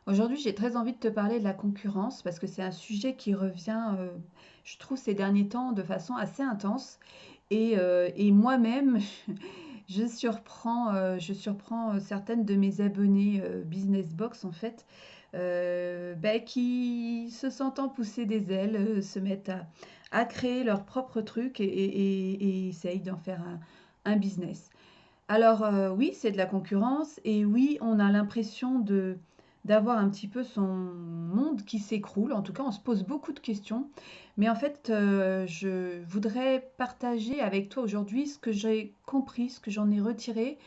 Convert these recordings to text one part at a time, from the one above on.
Aujourd'hui, j'ai très envie de te parler de la concurrence parce que c'est un sujet qui revient, je trouve, ces derniers temps de façon assez intense. Et moi-même, je surprends certaines de mes abonnées Business Box, en fait, qui, se sentant pousser des ailes, se mettent à créer leur propre truc et essayent d'en faire un business. Alors, oui, c'est de la concurrence et oui, on a l'impression de d'avoir un petit peu son monde qui s'écroule. En tout cas, on se pose beaucoup de questions. Mais en fait, je voudrais partager avec toi aujourd'hui ce que j'ai compris, ce que j'en ai retiré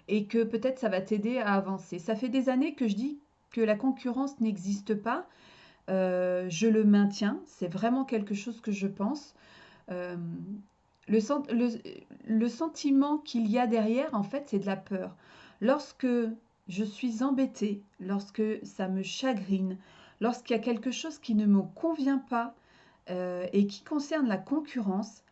et que peut-être ça va t'aider à avancer. Ça fait des années que je dis que la concurrence n'existe pas. Je le maintiens. C'est vraiment quelque chose que je pense. Euh, le, sen- le- le sentiment qu'il y a derrière, en fait, c'est de la peur. Lorsque je suis embêtée, lorsque ça me chagrine, lorsqu'il y a quelque chose qui ne me convient pas et qui concerne la concurrence,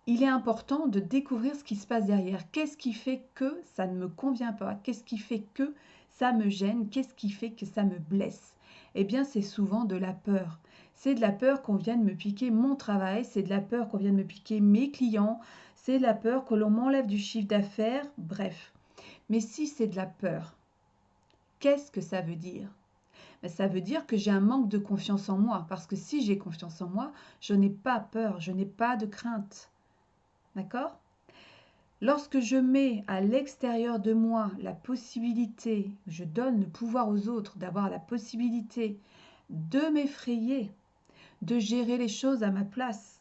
il est important de découvrir ce qui se passe derrière. Qu'est-ce qui fait que ça ne me convient pas? Qu'est-ce qui fait que ça me gêne? Qu'est-ce qui fait que ça me blesse? Eh bien, c'est souvent de la peur. C'est de la peur qu'on vienne me piquer mon travail, c'est de la peur qu'on vienne me piquer mes clients, c'est de la peur que l'on m'enlève du chiffre d'affaires, bref. Mais si c'est de la peur, qu'est-ce que ça veut dire? Ben, ça veut dire que j'ai un manque de confiance en moi, parce que si j'ai confiance en moi, je n'ai pas peur, je n'ai pas de crainte. D'accord? Lorsque je mets à l'extérieur de moi la possibilité, je donne le pouvoir aux autres d'avoir la possibilité de m'effrayer, de gérer les choses à ma place,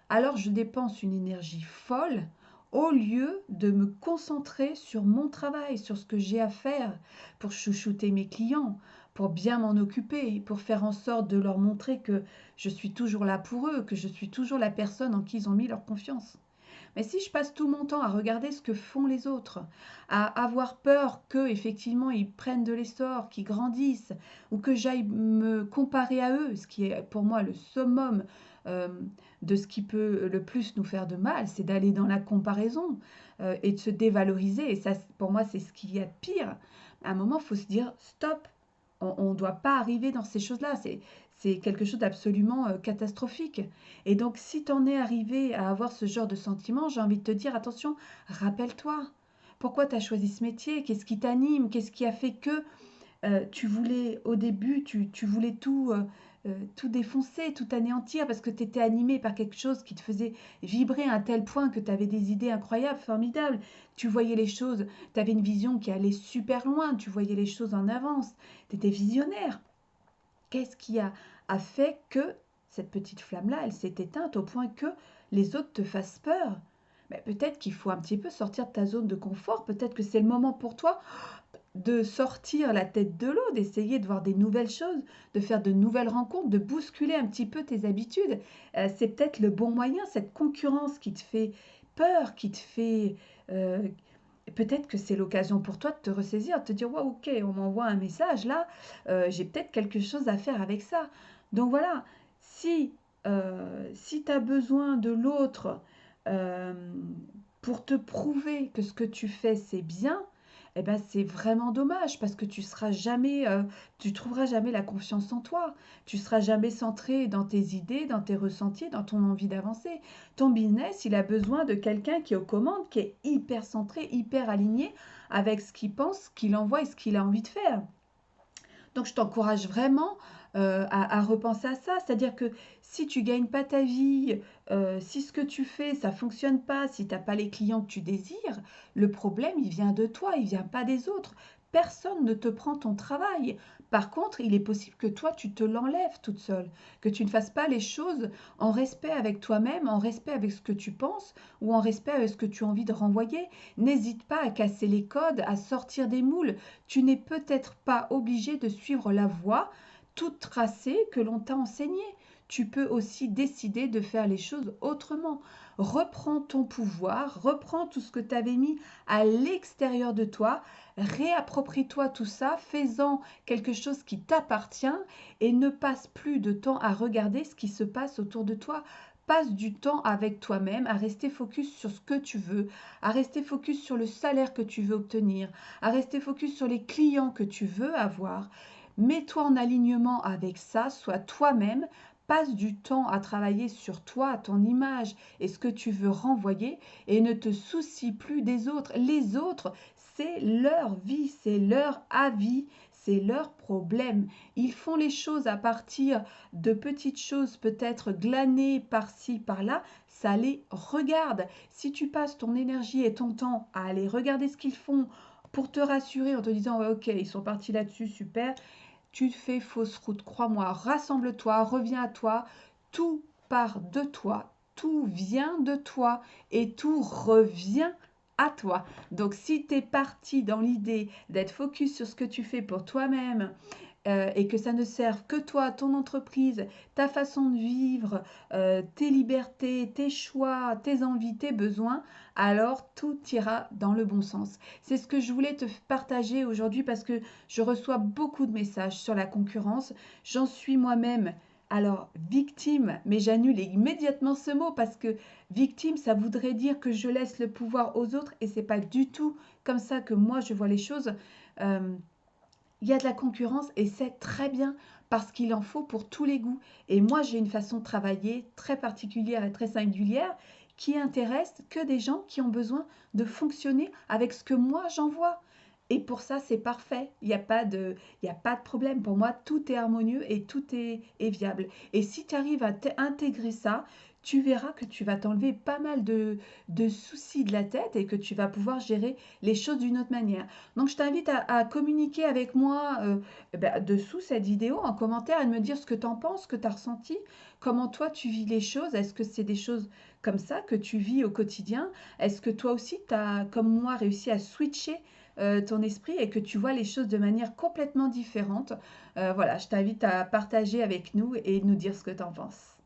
alors je dépense une énergie folle au lieu de me concentrer sur mon travail, sur ce que j'ai à faire pour chouchouter mes clients, pour bien m'en occuper, pour faire en sorte de leur montrer que je suis toujours là pour eux, que je suis toujours la personne en qui ils ont mis leur confiance. Mais si je passe tout mon temps à regarder ce que font les autres, à avoir peur que effectivement ils prennent de l'essor, qu'ils grandissent, ou que j'aille me comparer à eux, ce qui est pour moi le summum euh, de ce qui peut le plus nous faire de mal, c'est d'aller dans la comparaison et de se dévaloriser. Et ça, pour moi, c'est ce qu'il y a de pire. À un moment, il faut se dire stop. On ne doit pas arriver dans ces choses-là. C'est quelque chose d'absolument catastrophique. Et donc, si tu en es arrivé à avoir ce genre de sentiment, j'ai envie de te dire, attention, rappelle-toi. Pourquoi tu as choisi ce métier? Qu'est-ce qui t'anime? Qu'est-ce qui a fait que tu voulais, au début, tu voulais tout défoncer, tout anéantir parce que tu étais animé par quelque chose qui te faisait vibrer à un tel point que tu avais des idées incroyables, formidables. Tu voyais les choses, tu avais une vision qui allait super loin, tu voyais les choses en avance, tu étais visionnaire. Qu'est-ce qui a fait que cette petite flamme-là, elle s'est éteinte au point que les autres te fassent peur? Mais peut-être qu'il faut un petit peu sortir de ta zone de confort, peut-être que c'est le moment pour toi de sortir la tête de l'eau, d'essayer de voir des nouvelles choses, de faire de nouvelles rencontres, de bousculer un petit peu tes habitudes. C'est peut-être le bon moyen, cette concurrence qui te fait peur, qui te fait... euh, peut-être que c'est l'occasion pour toi de te ressaisir, de te dire, ouais, ok, on m'envoie un message là, j'ai peut-être quelque chose à faire avec ça. Donc voilà, si tu as besoin de l'autre euh, pour te prouver que ce que tu fais, c'est bien, eh ben, c'est vraiment dommage parce que tu trouveras jamais la confiance en toi. Tu seras jamais centré dans tes idées, dans tes ressentis, dans ton envie d'avancer. Ton business, il a besoin de quelqu'un qui est aux commandes, qui est hyper centré, hyper aligné avec ce qu'il pense, ce qu'il envoie et ce qu'il a envie de faire. Donc je t'encourage vraiment à repenser à ça. C'est-à-dire que si tu gagnes pas ta vie, si ce que tu fais, ça fonctionne pas, si tu n'as pas les clients que tu désires, le problème, il vient de toi, il vient pas des autres. Personne ne te prend ton travail. Par contre, il est possible que toi, tu te l'enlèves toute seule, que tu ne fasses pas les choses en respect avec toi-même, en respect avec ce que tu penses ou en respect avec ce que tu as envie de renvoyer. N'hésite pas à casser les codes, à sortir des moules. Tu n'es peut-être pas obligé de suivre la voie toute tracée que l'on t'a enseignée. Tu peux aussi décider de faire les choses autrement. Reprends ton pouvoir, reprends tout ce que tu avais mis à l'extérieur de toi, réapproprie-toi tout ça, fais-en quelque chose qui t'appartient et ne passe plus de temps à regarder ce qui se passe autour de toi. Passe du temps avec toi-même, à rester focus sur ce que tu veux, à rester focus sur le salaire que tu veux obtenir, à rester focus sur les clients que tu veux avoir. Mets-toi en alignement avec ça, sois toi-même, passe du temps à travailler sur toi, ton image et ce que tu veux renvoyer et ne te soucie plus des autres. Les autres, c'est leur vie, c'est leur avis, c'est leur problème. Ils font les choses à partir de petites choses peut-être glanées par-ci, par-là, ça les regarde. Si tu passes ton énergie et ton temps à aller regarder ce qu'ils font pour te rassurer en te disant ouais, ok, ils sont partis là-dessus, super, tu fais fausse route. Crois-moi, rassemble-toi, reviens à toi, tout part de toi, tout vient de toi et tout revient à toi. Donc si tu es parti dans l'idée d'être focus sur ce que tu fais pour toi-même, et que ça ne serve que toi, ton entreprise, ta façon de vivre, tes libertés, tes choix, tes envies, tes besoins, alors tout ira dans le bon sens. C'est ce que je voulais te partager aujourd'hui parce que je reçois beaucoup de messages sur la concurrence. J'en suis moi-même. Alors, victime, mais j'annule immédiatement ce mot parce que victime, ça voudrait dire que je laisse le pouvoir aux autres et c'est pas du tout comme ça que moi je vois les choses. Euh, il y a de la concurrence et c'est très bien parce qu'il en faut pour tous les goûts. Et moi, j'ai une façon de travailler très particulière et très singulière qui intéresse que des gens qui ont besoin de fonctionner avec ce que moi j'envoie. Et pour ça, c'est parfait. Il y a pas de problème. Pour moi, tout est harmonieux et tout est viable. Et si tu arrives à intégrer ça, tu verras que tu vas t'enlever pas mal de soucis de la tête et que tu vas pouvoir gérer les choses d'une autre manière. Donc, je t'invite à communiquer avec moi dessous cette vidéo en commentaire et de me dire ce que tu en penses, ce que tu as ressenti, comment toi tu vis les choses. Est-ce que c'est des choses comme ça que tu vis au quotidien? Est-ce que toi aussi, tu as, comme moi, réussi à switcher ton esprit et que tu vois les choses de manière complètement différente? Voilà, je t'invite à partager avec nous et nous dire ce que tu en penses.